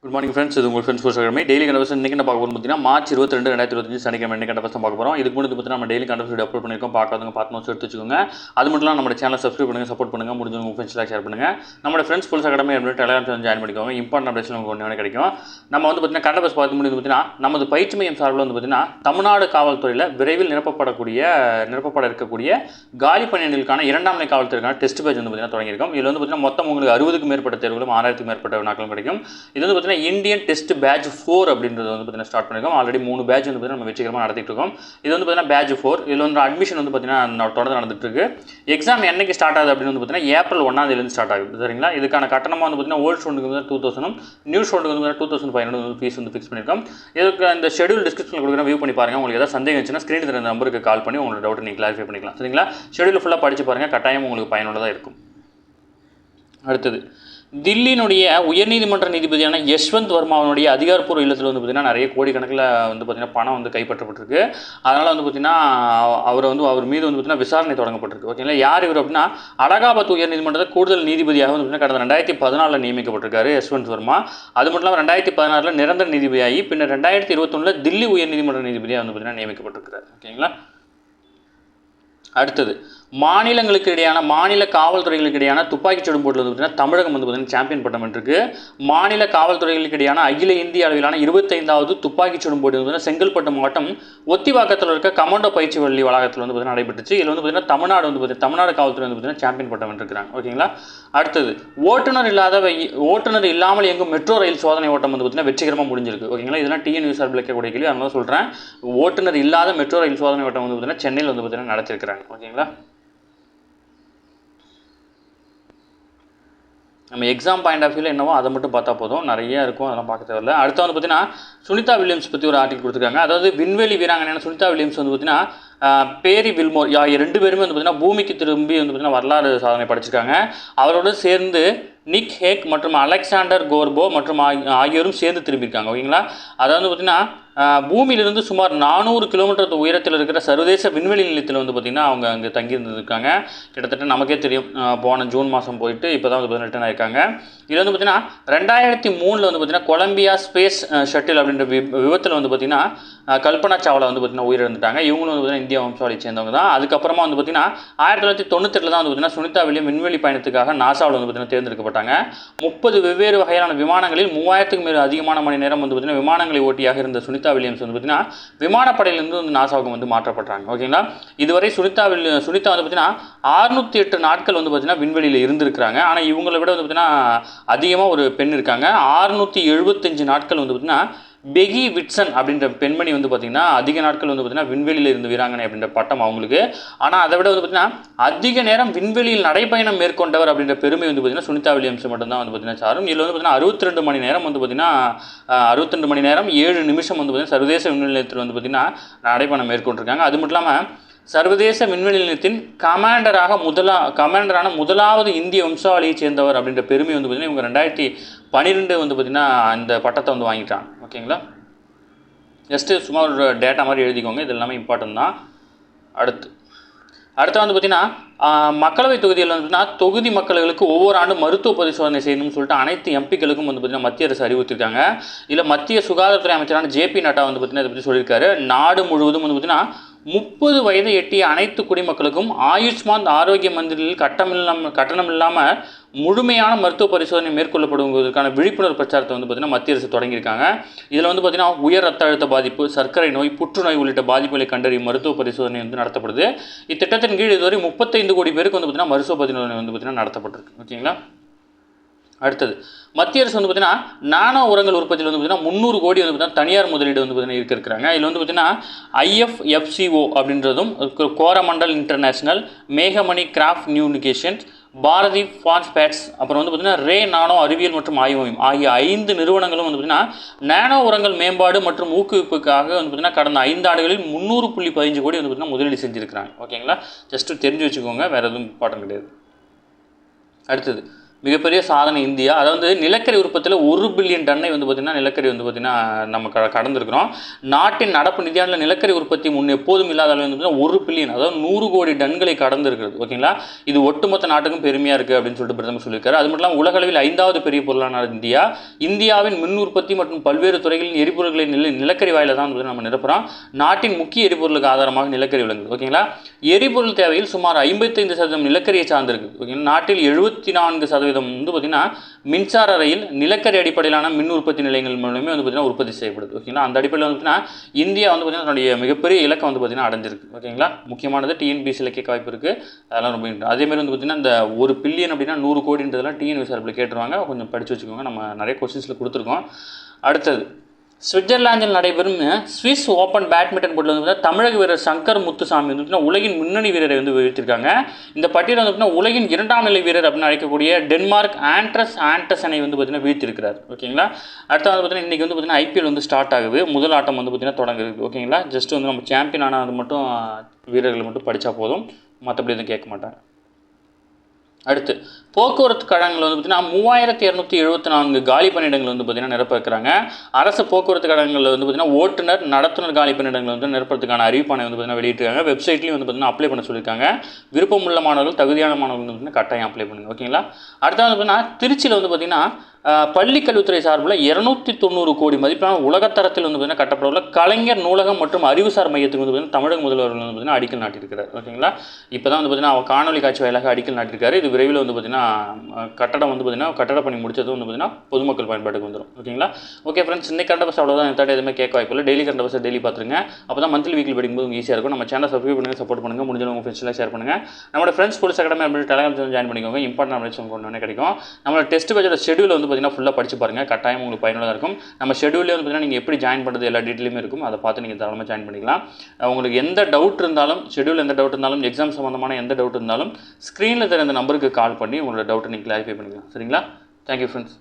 Good morning friends. இது உங்கள் friends post daily கண்டபஸ் இன்றைக்கி என்ன பார்க்க போகிறோம் பார்த்தீங்கன்னா மார்ச் 22 2025 சனிக்கிழமை இன்றைக்கி கண்டபஸ் பார்க்க போகிறோம். இதுக்கு முன்னாடி பார்த்தீங்கன்னா நம்ம டெய்லி கண்டபஸ் வீடியோ அப்லோட் பண்ணியிருக்கோம். பார்க்காதவங்க பார்த்து நோட்ஸ் எடுத்து வச்சுக்கோங்க. அது மட்டும் இல்லாமல் நம்ம சேனல் சப்ஸ்கிரைப் பண்ணுங்கள், சப்போர்ட் பண்ணுங்கள், முடிஞ்சவங்க உங்கள் ஃப்ரெண்ட்ஸ்லாம் ஷேர் பண்ணுங்கள். நம்ம ஃப்ரெண்ட்ஸ் போலீஸ் அகாடமி அப்படின்னு டெலிகிராம் சேனல் ஜாயின் பண்ணிக்கோங்க. இம்பார்ட்டன் அப்டேஷன் உங்களுக்கு ஒன்று கிடைக்கும். நம்ம வந்து பார்த்தீங்கன்னா கண்டபஸ் பார்த்து முடியுது பார்த்தீங்கன்னா நமது பயிற்சி மையம் சார்பில் வந்து பார்த்தீங்கன்னா தமிழ்நாடு காவல்துறையில் விரைவில் நிரப்பப்பட இருக்கக்கூடிய காலி பணியிடங்களுக்கான 2ஆம் நிலை காவல்துறைக்கான டெஸ்ட் பேட்ச் வந்து பார்த்தீங்கன்னா தொடங்கியிருக்கோம். இதில் வந்து பார்த்தீங்கன்னா மொத்தம் உங்களுக்கு 60க்கும் மேற்பட்ட தேர்வுகளும் 6000க்கும் மேற்பட்ட வினாக்களும் கிடைக்கும். இது வந்து பார்த்தீங்கன்னா இந்தியன் டெஸ்ட் பேட்ச் 4 அப்படின்றது வந்து பார்த்தீங்கன்னா ஸ்டார்ட் பண்ணியிருக்கோம். ஆல்ரெடி 3 பேட்ச் வந்து பார்த்தீங்கன்னா நம்ம வெற்றிகரமாக நடத்திட்டு இருக்கோம். இது வந்து பார்த்தீங்கன்னா பேட்ச் 4. இதில் வந்து அட்மிஷன் வந்து பார்த்தீங்கன்னா தொடர்ந்து நடந்துட்டு இருக்கு. எக்ஸாம் என்னைக்கு ஸ்டார்ட் ஆகுது அப்படின்னு வந்து பார்த்தீங்கன்னா ஏப்ரல் 1ஆம் தேதியிலேருந்து ஸ்டார்ட் ஆகுது. சரிங்களா? இதுக்கான கட்டணமாக வந்து பார்த்தீங்கன்னா ஓல்டு ஸ்டூடெண்ட்டுக்கு வந்து 2000, நியூ ஸ்டூடெண்ட்டுக்கு வந்து 2500 ஃபீஸ் வந்து ஃபிக்ஸ் பண்ணியிருக்கோம். இதுக்கு இந்த ஷெடியூல் டிஸ்கிரிப்ஷனில் கொடுக்குற வியூ பண்ணி பாருங்கள். உங்களுக்கு ஏதாவது சந்தேகம் இருந்துச்சுன்னா ஸ்க்ரீன் தர நம்பருக்கு கால் பண்ணி உங்களோட டவுட் நீங்கள் கிளாரிஃபை பண்ணிக்கலாம். சரிங்களா? ஷெடியூல் ஃபுல்லாக படித்து பாருங்கள். கட்டாயம் உங்களுக்கு பயனுள்ளதாக இருக்கும். அடுத்தது தில்லியினுடைய உயர்நீதிமன்ற நீதிபதியான யஷ்வந்த் வர்மாவனுடைய அதிகாரப்பூர்வ இல்லத்தில் வந்து பார்த்திங்கன்னா நிறைய கோடிக்கணக்கில் வந்து பார்த்திங்கன்னா பணம் வந்து கைப்பற்றப்பட்டிருக்கு. அதனால் வந்து பார்த்திங்கன்னா அவர் மீது வந்து பார்த்திங்கன்னா விசாரணை தொடங்கப்பட்டிருக்கு. ஓகேங்களா? யார் இவர் அப்படின்னா அலகாபாத் உயர்நீதிமன்றத்தில் கூடுதல் நீதிபதியாக வந்து கடந்த 2014 நியமிக்கப்பட்டிருக்காரு யஷ்வந்த் வர்மா. அது மட்டும் இல்லாமல் 2016 நிரந்தர நீதிபதியாகி பின்னர் 2021 தில்லி உயர்நீதிமன்ற நீதிபதியாக வந்து பார்த்திங்கன்னா நியமிக்கப்பட்டிருக்கிறார். ஓகேங்களா? அடுத்தது மாநிலங்களுக்கு இடையான மாநில காவல்துறைகளுக்கு இடையான துப்பாக்கிச் சுடும் போட்டியில் வந்து பார்த்தீங்கன்னா தமிழகம் வந்து பார்த்தீங்கன்னா சாம்பியன் பட்டம் இருக்கு. மாநில காவல்துறைகளுக்கு இடையான அகில இந்திய அளவிலான 25வது துப்பாக்கிச் சுடும் போட்டி வந்து செங்கல்பட்டு மாவட்டம் ஒத்திவாக்கத்தில் இருக்க கமாண்டோ பயிற்சி பள்ளி வளாகத்தில் வந்து பார்த்தீங்கன்னா நடைபெற்றுச்சு. இதில் வந்து பார்த்தீங்கன்னா தமிழ்நாடு காவல்துறை வந்து பார்த்தீங்கன்னா சாம்பியன் பட்டம் இருக்கிறாங்க. ஓகேங்களா? அடுத்தது ஓட்டுநர் இல்லாமல் எங்கும் மெட்ரோ ரயில் சோதனை ஓட்டம் வந்து பார்த்தீங்கன்னா வெற்றிகரமாக முடிஞ்சிருக்கு. ஓகேங்களா? இதெல்லாம் டிஎன்யூ சார்பில் வைக்கக்கூடிய கேள்வி. அதனால சொல்கிறேன், ஓட்டுநர் இல்லாத மெட்ரோ ரயில் சோதனை ஓட்டம் வந்து பார்த்தீங்கன்னா சென்னையில் வந்து பார்த்தீங்கன்னா நடத்திருக்கிறாங்க. ஓகேங்களா? நம்ம எக்ஸாம் பாயிண்ட் ஆஃப் வியூவில் என்னவோ அதை மட்டும் பார்த்தா போதும், நிறைய இருக்கும், அதெல்லாம் பார்க்க தேவையில்லை. அடுத்து வந்து பார்த்தீங்கன்னா சுனிதா வில்லியம்ஸ் பற்றி ஒரு ஆர்டிகல் கொடுத்துருக்காங்க. அதாவது விண்வெளி வீராங்கனையான சுனிதா வில்லியம்ஸ் வந்து பார்த்தீங்கன்னா பேரி வில்மோர் 2 பேருமே வந்து பார்த்தீங்கன்னா பூமிக்கு திரும்பி வந்து பார்த்தீங்கன்னா வரலாறு சாதனை படைச்சிருக்காங்க. அவரோடு சேர்ந்து நிக் ஹேக் மற்றும் அலெக்சாண்டர் கோர்போ மற்றும் ஆகியோரும் சேர்ந்து திரும்பியிருக்காங்க. ஓகேங்களா? அதாவது பார்த்தீங்கன்னா பூமியிலிருந்து சுமார் 400 கிலோமீட்டர் உயரத்தில் இருக்கிற சர்வதேச விண்வெளி நிலையத்தில் வந்து பார்த்திங்கன்னா அவங்க அங்கே தங்கியிருந்துருக்காங்க. கிட்டத்தட்ட நமக்கே தெரியும், போன ஜூன் மாதம் போயிட்டு இப்போ தான் வந்து ரிட்டர்ன் ஆயிருக்காங்க. இதில் வந்து பார்த்திங்கன்னா 2003 வந்து பார்த்திங்கன்னா கொலம்பியா ஸ்பேஸ் ஷட்டில் அப்படின்ற விபத்தில் வந்து பார்த்திங்கன்னா கல்பனா சாவ்லா வந்து பார்த்திங்கன்னா உயிரிழந்துட்டாங்க. இவங்களும் வந்து பார்த்திங்கன்னா இந்தியா வம்சாவளியை சேர்ந்தவங்க தான். அதுக்கப்புறமா வந்து பார்த்திங்கன்னா 1998 தான் வந்து பார்த்திங்கன்னா சுனிதா வில்லியம் விண்வெளி பயணத்துக்காக நாசாவில் வந்து பார்த்திங்கன்னா தேர்ந்தெடுக்கப்பட்டாங்க. 30 வெவ்வேறு வகையான விமானங்களில் 3000க்கும் மேல் அதிகமான மணி நேரம் வந்து பார்த்திங்கன்னா விமானங்களை ஓட்டியாக இருந்த சுனிதா வில்லியம்ஸ் வந்து பார்த்திங்கன்னா விமானப்படையிலிருந்து வந்து நாசாவுக்கு வந்து மாற்றப்பட்டாங்க. ஓகேங்களா? இதுவரை சுனிதா வந்து பார்த்திங்கன்னா 608 நாட்கள் வந்து பார்த்திங்கன்னா விண்வெளியில் இருந்திருக்கிறாங்க. ஆனால் இவங்களை விட வந்து பார்த்திங்கன்னா அதிகமாக ஒரு பெண் இருக்காங்க. 675 நாட்கள் வந்து பார்த்திங்கன்னா பெகி விட்சன் அப்படின்ற பெண்மணி வந்து பார்த்திங்கன்னா அதிக நாட்கள் வந்து பார்த்திங்கன்னா விண்வெளியில் இருந்து வீராங்கனை அப்படின்ற பட்டம் அவங்களுக்கு. ஆனால் அதை விட வந்து பார்த்திங்கன்னா அதிக நேரம் விண்வெளியில் நடைப்பயணம் மேற்கொண்டவர் அப்படின்ற பெருமை வந்து பார்த்திங்கன்னா சுனிதா வில்லியம்ஸ் மட்டும்தான் வந்து பார்த்திங்கன்னா சாரும். இதில் வந்து பார்த்திங்கன்னா 62 மணி நேரம் வந்து பார்த்திங்கன்னா 62 மணி நேரம் 7 நிமிஷம் வந்து பார்த்திங்கன்னா சர்வதேச விண்வெளி நிலையத்தில் வந்து பார்த்திங்கன்னா நடைப்பயணம் மேற்கொண்டிருக்காங்க. அது மட்டும் இல்லாமல் சர்வதேச விண்வெளி நிலையத்தின் கமாண்டரான முதலாவது இந்திய வம்சாவளியை சேர்ந்தவர் அப்படின்ற பெருமை வந்து பார்த்திங்கன்னா இவங்க 2012 வந்து பார்த்திங்கன்னா இந்த பட்டத்தை வந்து வாங்கிட்டாங்க. ஓகேங்களா? ஜஸ்ட்டு சும்மா ஒரு டேட்டா மாதிரி எழுதிக்கோங்க, இது எல்லாமே இம்பார்ட்டன்ட் தான். அடுத்து வந்து பார்த்திங்கன்னா மக்களவை தொகுதியில் வந்து பார்த்திங்கன்னா தொகுதி மக்களுக்கு ஒவ்வொரு ஆண்டும் மருத்துவ பரிசோதனை செய்யணும்னு சொல்லிட்டு அனைத்து எம்பிக்களுக்கும் வந்து பார்த்திங்கன்னா மத்திய அரசு அறிவுறுத்திருக்காங்க. இதில் மத்திய சுகாதாரத்துறை அமைச்சரான JP நட்டா வந்து பார்த்திங்கன்னா இதை பற்றி சொல்லியிருக்காரு. நாடு முழுவதும் வந்து பார்த்திங்கன்னா 30 வயதை எட்டிய அனைத்து குடிமக்களுக்கும் ஆயுஷ்மான் ஆரோக்கிய மந்திரில் கட்டணம் இல்லாமல் முழுமையான மருத்துவ பரிசோதனை மேற்கொள்ளப்படுவதற்கான விழிப்புணர்வு பிரச்சாரத்தை வந்து பார்த்திங்கன்னா மத்திய அரசு தொடங்கியிருக்காங்க. இதில் வந்து பார்த்திங்கன்னா உயர் ரத்த அழுத்த பாதிப்பு, சர்க்கரை நோய், புற்றுநோய் உள்ளிட்ட பாதிப்புகளை கண்டறியும் மருத்துவ பரிசோதனை வந்து நடத்தப்படுது. இத்திட்டத்தின் கீழ் இதுவரை 35 கோடி பேருக்கு வந்து பார்த்திங்கன்னா மருத்துவ பரிசோதனை வந்து பார்த்திங்கன்னா நடத்தப்பட்டிருக்கு. ஓகேங்களா? அடுத்தது மத்திய அரசு வந்து பார்த்திங்கன்னா நானோ உரங்கள் உற்பத்தியில் வந்து பார்த்திங்கன்னா 300 கோடி வந்து பார்த்திங்கன்னா தனியார் முதலீடு வந்து பார்த்திங்கன்னா இருக்கிறாங்க. இதில் வந்து பார்த்திங்கன்னா IFFCO அப்படின்றதும் கோரமண்டல் இன்டர்நேஷனல், மேகமணி கிராஃப்ட் நியூனிகேஷன்ஸ், பாரதி ஃபாஸ்பேட்ஸ், அப்புறம் வந்து பார்த்திங்கன்னா ரே நானோ அறிவியல் மற்றும் ஆய்வு மையம் ஆகிய 5 நிறுவனங்களும் வந்து பார்த்திங்கன்னா நானோ உரங்கள் மேம்பாடு மற்றும் ஊக்குவிப்புக்காக வந்து பார்த்திங்கன்னா கடந்த 5 ஆண்டுகளில் 300.15 கோடி வந்து பார்த்திங்கன்னா முதலீடு செஞ்சுருக்கிறாங்க. ஓகேங்களா? ஜஸ்ட்டு தெரிஞ்சு வச்சுக்கோங்க, வேறு எதுவும் இம்பார்ட்டன்ட் கிடையாது. அடுத்தது மிகப்பெரிய சாதனை இந்தியா. அதாவது நிலக்கரி உற்பத்தியில் 1 பில்லியன் டன்னை வந்து பார்த்திங்கன்னா நிலக்கரி வந்து பார்த்திங்கன்னா நம்ம கடந்திருக்கிறோம். நாட்டின் நடப்பு நிதியாண்டில் நிலக்கரி உற்பத்தி முன் எப்போதும் இல்லாத அளவு வந்து பார்த்திங்கன்னா 1 பில்லியன், அதாவது 100 கோடி டன்களை கடந்திருக்கிறது. ஓகேங்களா, இது ஒட்டுமொத்த நாட்டுக்கும் பெருமையாக இருக்குது அப்படின்னு சொல்லிட்டு பிரதமர் சொல்லியிருக்காரு. அது மட்டும் இல்லாமல் உலகளவில் 5வது பெரிய பொருளான இந்தியா. இந்தியாவின் மின் உற்பத்தி மற்றும் பல்வேறு துறைகளின் எரிபொருள்களை நிலக்கரி வாயில தான் வந்து நம்ம நிரப்புறோம். நாட்டின் முக்கிய எரிபொருளுக்கு ஆதாரமாக நிலக்கரி விளங்குது. ஓகேங்களா, எரிபொருள் தேவையில் சுமார் 55% நிலக்கரியை சார்ந்திருக்கு. ஓகேங்களா, நாட்டில் 74% வந்து பார்த்திங்கன்னா மின்சார ரயில் நிலக்கரி அடிப்படையிலான மின் உற்பத்தி நிலையங்கள் மூலமே வந்து பார்த்திங்கன்னா உற்பத்தி செய்யப்படுது. ஓகேங்களா, அந்த அடிப்படையில் வந்து பார்த்திங்கன்னா இந்தியா வந்து பார்த்திங்கன்னா தன்னுடைய மிகப்பெரிய இலக்கை வந்து பார்த்திங்கன்னா அடைஞ்சிருக்கு. ஓகேங்களா, முக்கியமானது டிஎன்பிஎஸ்சியில் கேட்க வாய்ப்பு இருக்குது. அதெல்லாம் ரொம்ப அதேமாதிரி வந்து பார்த்திங்கன்னா இந்த 1 பில்லியன் அப்படின்னா 100 கோடின்றதெல்லாம் டிஎன்பிஎஸ்சியில் கேட்டுருவாங்க. கொஞ்சம் படித்து வச்சுக்கோங்க, நம்ம நிறைய கொஸ்டின்ஸில் கொடுத்துருக்கோம். அடுத்தது சுவிட்சர்லாந்தில் நடைபெறும் ஸ்விஸ் ஓப்பன் பேட்மிண்டன் போட்டியில் வந்து தமிழக வீரர் சங்கர் முத்துசாமி வந்து உலகின் முன்னணி வீரரை வந்து வீழ்த்திருக்காங்க. இந்த பட்டியல் வந்து உலகின் 2ஆம் நிலை வீரர் அப்படின்னு அழைக்கக்கூடிய டென்மார்க் ஆண்ட்ரஸ் ஆண்டர்சனை வந்து பார்த்தீங்கன்னா வீழ்த்திருக்கிறார். ஓகேங்களா, அடுத்த வந்து பார்த்தீங்கன்னா இன்றைக்கி வந்து பார்த்தீங்கன்னா ஐபிஎல் வந்து ஸ்டார்ட் ஆகுது. முதல் ஆட்டம் வந்து பார்த்தீங்கன்னா தொடங்குது. ஓகேங்களா, ஜஸ்ட் வந்து நம்ம சாம்பியன் ஆனால் அது மட்டும் வீரர்கள் மட்டும் படித்தா போதும், மற்றபடி எதுவும் கேட்க மாட்டாங்க. அடுத்து போக்குவரத்து கழகங்கள் வந்து பார்த்திங்கன்னா 3274 காலி பணியிடங்கள் வந்து பார்த்திங்கன்னா நிரப்ப இருக்கிறாங்க. அரசு போக்குவரத்து கழகங்களில் வந்து பார்த்திங்கன்னா ஓட்டுநர் நடத்துனர் காலி பணியிடங்கள் வந்து நிரப்புறதுக்கான அறிவிப்பானை வந்து பார்த்திங்கன்னா வெளியிட்டிருக்காங்க. வெப்சைட்லேயும் வந்து பார்த்திங்கன்னா அப்ளை பண்ண சொல்லியிருக்காங்க. விருப்பமுள்ள மாணவர்கள், தகுதியான மாணவர்கள் வந்து பார்த்திங்கன்னா கட்டாயம் அப்ளை பண்ணுங்க. ஓகேங்களா, அடுத்த வந்து பார்த்திங்கன்னா திருச்சியில் வந்து பார்த்திங்கன்னா பள்ளிக்கல்வித்துறை சார்பில் 290 கோடி மதிப்பிலான உலகத்தரத்தில் வந்து பார்த்திங்கன்னா கட்டப்படவுள்ள கலைஞர் நூலகம் மற்றும் அறிவுசார் மையத்துக்கு வந்து பார்த்திங்கன்னா தமிழக முதல்வர்கள் வந்து பார்த்திங்கன்னா அடிக்கல் நாட்டியிருக்கிறார். ஓகேங்களா, இப்போ தான் வந்து பார்த்திங்கன்னா அவர் காணொலி காட்சி வாயிலாக அடிக்கல் நாட்டியிருக்காரு. இது விரைவில் வந்து பார்த்திங்கன்னா கட்டடம் வந்து பார்த்திங்கன்னா கட்டட பணி முடிச்சது வந்து பார்த்திங்கன்னா பொதுமக்கள் பயன்பாட்டுக்கு வந்துடும். ஓகேங்களா, ஓகே ஃப்ரெண்ட்ஸ், இன்னைக்கு கரண்ட் அஃபேர்ஸ் அவ்வளோதான். இந்த எதுவுமே கேட்க வாய்ப்பு இல்லை. டெய்லி கரண்ட் அஃபேர்ஸ் டெய்லி பார்த்துருங்க. அப்போ தான் மந்த்லி வீக்லி படிக்கும்போது ஈஸியாக இருக்கும். நம்ம சேனல் சப்ஸ்கிரைப் பண்ணுங்கள், சப்போர்ட் பண்ணுங்கள், முடிஞ்சவங்க உங்கள் ஃப்ரெண்ட்ஸ்லாம் ஷேர் பண்ணுங்கள். நம்மளோட ஃப்ரெண்ட்ஸ் போலீஸ் அகாடமி அப்படின்னு டெலிகிராம் சேனல் ஜாயின் பண்ணிக்கோங்க. இம்பார்ட்டன் அப்டேட்ஸ் உங்களுக்கு கிடைக்கும். நம்மளோட டெஸ்ட் பேஜோட ஷெடியூல் வந்து பார்த்திங்கன்னா ஃபுல்லாக படிச்சு பாருங்கள், கட்டாயம் உங்களுக்கு பயனுள்ளதாக இருக்கும். நம்ம ஷெடியூல்லே வந்து பார்த்தீங்கன்னா நீங்கள் எப்படி ஜாயின் பண்ணுறது எல்லா டீட்டெயிலுமே இருக்கும். அதை பார்த்து நீங்கள் தாராளமாக ஜாயின் பண்ணிக்கலாம். உங்களுக்கு எந்த டவுட் இருந்தாலும், ஷெடியூல் எந்த டவுட் இருந்தாலும், எக்ஸாம் சம்மந்தமான எந்த டவுட் இருந்தாலும் ஸ்க்ரீனில் தெரிந்த நம்பருக்கு கால் பண்ணி உங்களோட டவுட்டை நீங்கள் கிளாரிஃபை பண்ணிக்கலாம். சரிங்களா, தேங்க்யூ ஃப்ரெண்ட்ஸ்.